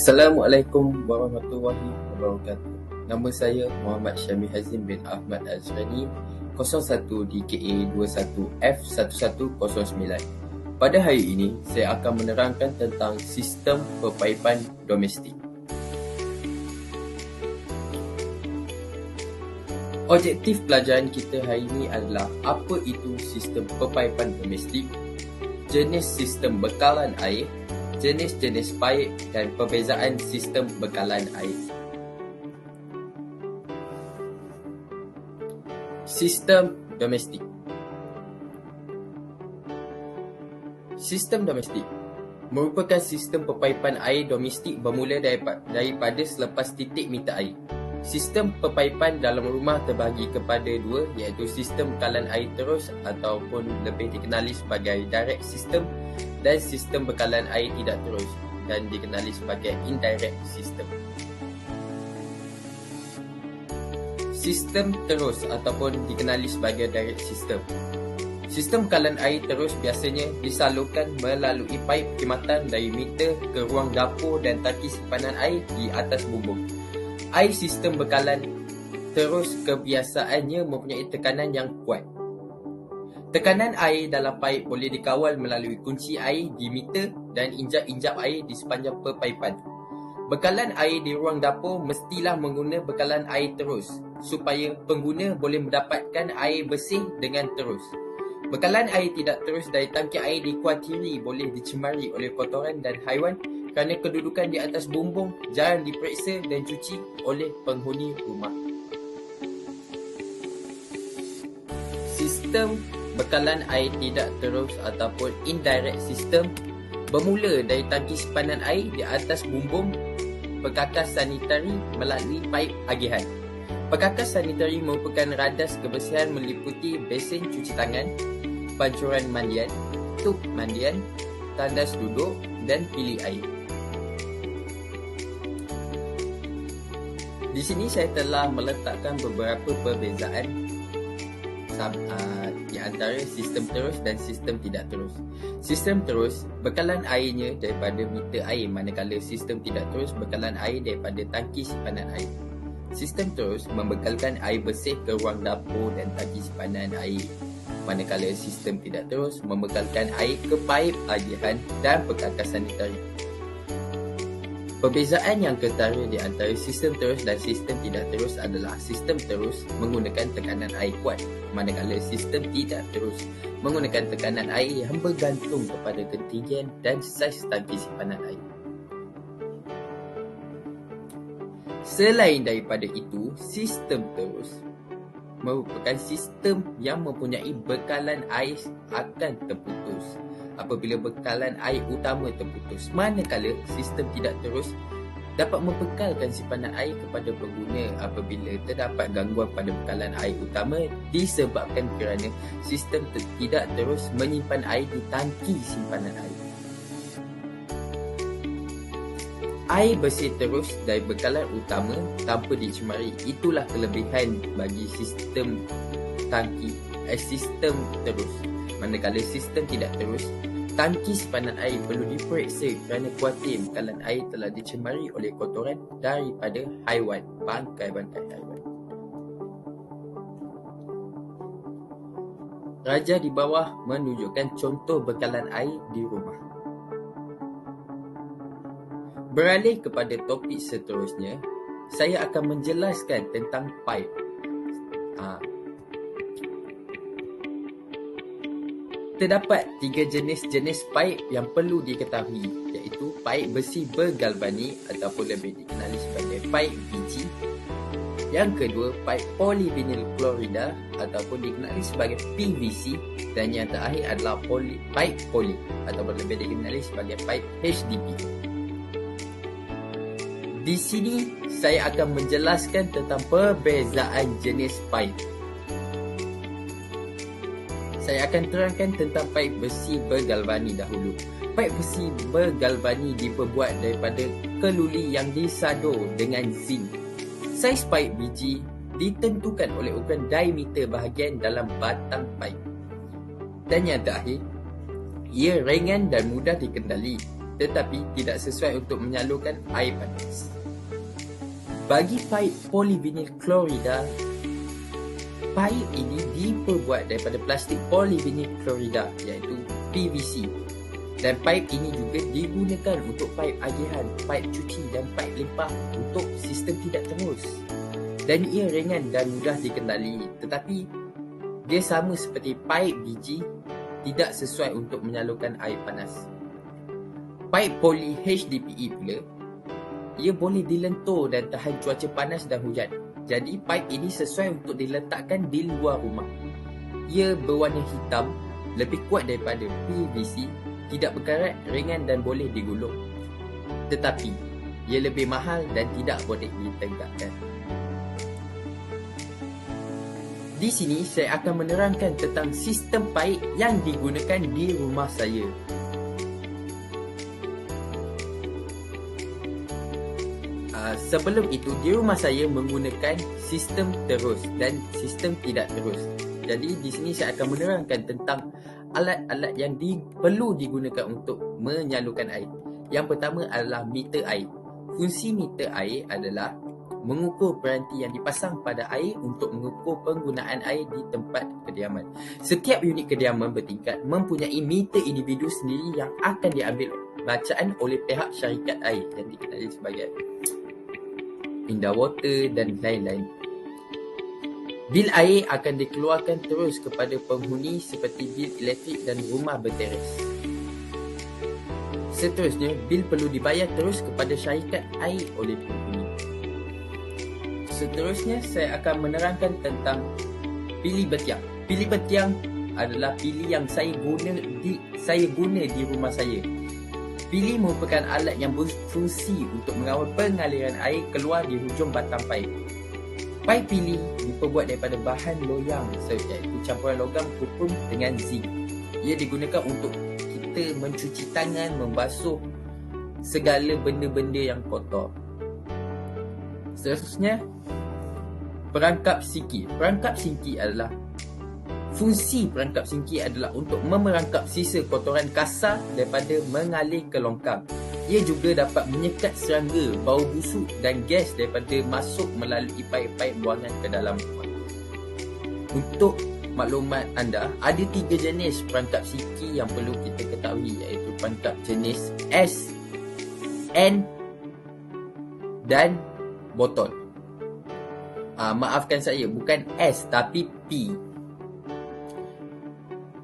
Assalamualaikum warahmatullahi wabarakatuh. Nama saya Muhammad Syamil Hazim bin Ahmad Azrani, 01 DKA 21F1109. Pada hari ini, saya akan menerangkan tentang sistem perpaipan domestik. Objektif pelajaran kita hari ini adalah apa itu sistem perpaipan domestik, jenis sistem bekalan air, jenis-jenis paip dan perbezaan sistem bekalan air. Sistem domestik. Sistem domestik merupakan sistem perpaipan air domestik bermula daripada selepas titik meter air. Sistem perpaipan dalam rumah terbahagi kepada dua, iaitu sistem bekalan air terus ataupun lebih dikenali sebagai direct system, dan sistem bekalan air tidak terus dan dikenali sebagai indirect system. Sistem terus ataupun dikenali sebagai direct system. Sistem bekalan air terus biasanya disalurkan melalui paip khidmatan dari meter ke ruang dapur dan tangki simpanan air di atas bumbung. Air sistem bekalan terus kebiasaannya mempunyai tekanan yang kuat. Tekanan air dalam paip boleh dikawal melalui kunci air di meter dan injap-injap air di sepanjang perpaipan. Bekalan air di ruang dapur mestilah menggunakan bekalan air terus supaya pengguna boleh mendapatkan air bersih dengan terus. Bekalan air tidak terus dari tangki air di kuartiri boleh dicemari oleh kotoran dan haiwan kerana kedudukan di atas bumbung jarang diperiksa dan cuci oleh penghuni rumah. Sistem bekalan air tidak terus ataupun indirect system bermula dari tangki simpanan air di atas bumbung perkakas sanitari melalui paip agihan. Perkakas sanitari merupakan radas kebersihan meliputi besen cuci tangan, pancuran mandian, tub mandian, tandas duduk dan pilih air. Di sini saya telah meletakkan beberapa perbezaan di antara sistem terus dan sistem tidak terus. Sistem terus, bekalan airnya daripada meter air, manakala sistem tidak terus, bekalan air daripada tangki simpanan air. Sistem terus membekalkan air bersih ke ruang dapur dan tangki simpanan air, manakala sistem tidak terus membekalkan air ke paip agihan dan perkakas sanitari. Perbezaan yang ketara di antara sistem terus dan sistem tidak terus adalah sistem terus menggunakan tekanan air kuat, manakala sistem tidak terus menggunakan tekanan air yang bergantung kepada ketinggian dan saiz tangki simpanan air. Selain daripada itu, sistem terus merupakan sistem yang mempunyai bekalan air akan terputus apabila bekalan air utama terputus, manakala sistem tidak terus dapat membekalkan simpanan air kepada pengguna apabila terdapat gangguan pada bekalan air utama disebabkan kerana sistem tidak terus menyimpan air di tangki simpanan air. Air bersih terus dari bekalan utama tanpa dicemari, itulah kelebihan bagi sistem sistem terus. Manakala sistem tidak terus, tangki simpanan air perlu diperiksa kerana kuatir bekalan air telah dicemari oleh kotoran daripada haiwan, bangkai-bangkai haiwan. Raja di bawah menunjukkan contoh bekalan air di rumah. Beralih kepada topik seterusnya, saya akan menjelaskan tentang paip. Terdapat 3 jenis paip yang perlu diketahui, iaitu paip besi bergalvani ataupun lebih dikenali sebagai paip biji. Yang kedua, paip polivinyl klorida ataupun dikenali sebagai PVC, dan yang terakhir adalah paip poli ataupun lebih dikenali sebagai paip HDP. Di sini saya akan menjelaskan tentang perbezaan jenis paip. Saya akan terangkan tentang paip besi bergalvani dahulu. Paip besi bergalvani diperbuat daripada keluli yang disadur dengan zinc. Saiz paip biji ditentukan oleh ukuran diameter bahagian dalam batang paip. Dan yang terakhir, ia ringan dan mudah dikendali tetapi tidak sesuai untuk menyalurkan air panas. Bagi paip polyvinyl klorida, paip ini diperbuat daripada plastik polyvinyl klorida iaitu PVC. Dan paip ini juga digunakan untuk paip agihan, paip cuci dan paip limpah untuk sistem tidak terus. Dan ia ringan dan mudah dikenali, tetapi dia sama seperti paip biji, tidak sesuai untuk menyalurkan air panas. Paip poly HDPE pula, ia boleh dilentur dan tahan cuaca panas dan hujan. Jadi paip ini sesuai untuk diletakkan di luar rumah. Ia berwarna hitam, lebih kuat daripada PVC, tidak berkarat, ringan dan boleh digulung. Tetapi ia lebih mahal dan tidak boleh ditegakkan. Di sini saya akan menerangkan tentang sistem paip yang digunakan di rumah saya. Sebelum itu, di rumah saya menggunakan sistem terus dan sistem tidak terus. Jadi di sini saya akan menerangkan tentang alat-alat yang perlu digunakan untuk menyalurkan air. Yang pertama adalah meter air. Fungsi meter air adalah mengukur peranti yang dipasang pada air untuk mengukur penggunaan air di tempat kediaman. Setiap unit kediaman bertingkat mempunyai meter individu sendiri yang akan diambil bacaan oleh pihak syarikat air yang dikenali sebagai Indah Water dan lain-lain. Bil air akan dikeluarkan terus kepada penghuni seperti bil elektrik dan rumah berteres. Seterusnya, bil perlu dibayar terus kepada syarikat air oleh penghuni. Seterusnya, saya akan menerangkan tentang pili betiang. Pili betiang adalah pili yang saya guna di rumah saya. Pili merupakan alat yang berfungsi untuk mengawal pengaliran air keluar di hujung batang paip. Paip pili diperbuat daripada bahan loyang, iaitu campuran logam kuprum dengan zinc. Ia digunakan untuk kita mencuci tangan, membasuh segala benda-benda yang kotor. Seterusnya, perangkap sinki. Perangkap sinki adalah fungsi perangkap sinki adalah untuk memerangkap sisa kotoran kasar daripada mengalir ke longkang. Ia juga dapat menyekat serangga, bau busuk dan gas daripada masuk melalui paip-paip buangan ke dalam rumah. Untuk maklumat anda, ada 3 jenis perangkap sinki yang perlu kita ketahui, iaitu perangkap jenis S, N dan botol. Maafkan saya, bukan S tapi P.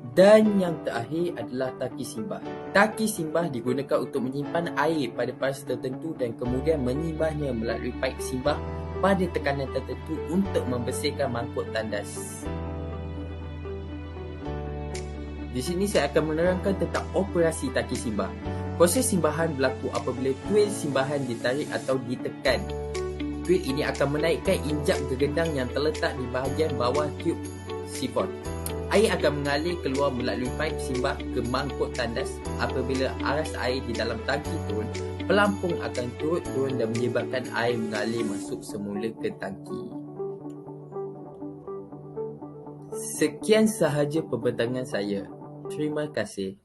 Dan yang terakhir adalah taki simbah. Taki simbah digunakan untuk menyimpan air pada paras tertentu dan kemudian menyimbahnya melalui paip simbah pada tekanan tertentu untuk membersihkan mangkuk tandas. Di sini saya akan menerangkan tentang operasi taki simbah. Proses simbahan berlaku apabila tuil simbahan ditarik atau ditekan. Tuil ini akan menaikkan injap gegendang yang terletak di bahagian bawah tube sifon. Air akan mengalir keluar melalui paip simbah ke mangkuk tandas. Apabila aras air di dalam tangki turun, pelampung akan turun dan menyebabkan air mengalir masuk semula ke tangki. Sekian sahaja pembentangan saya. Terima kasih.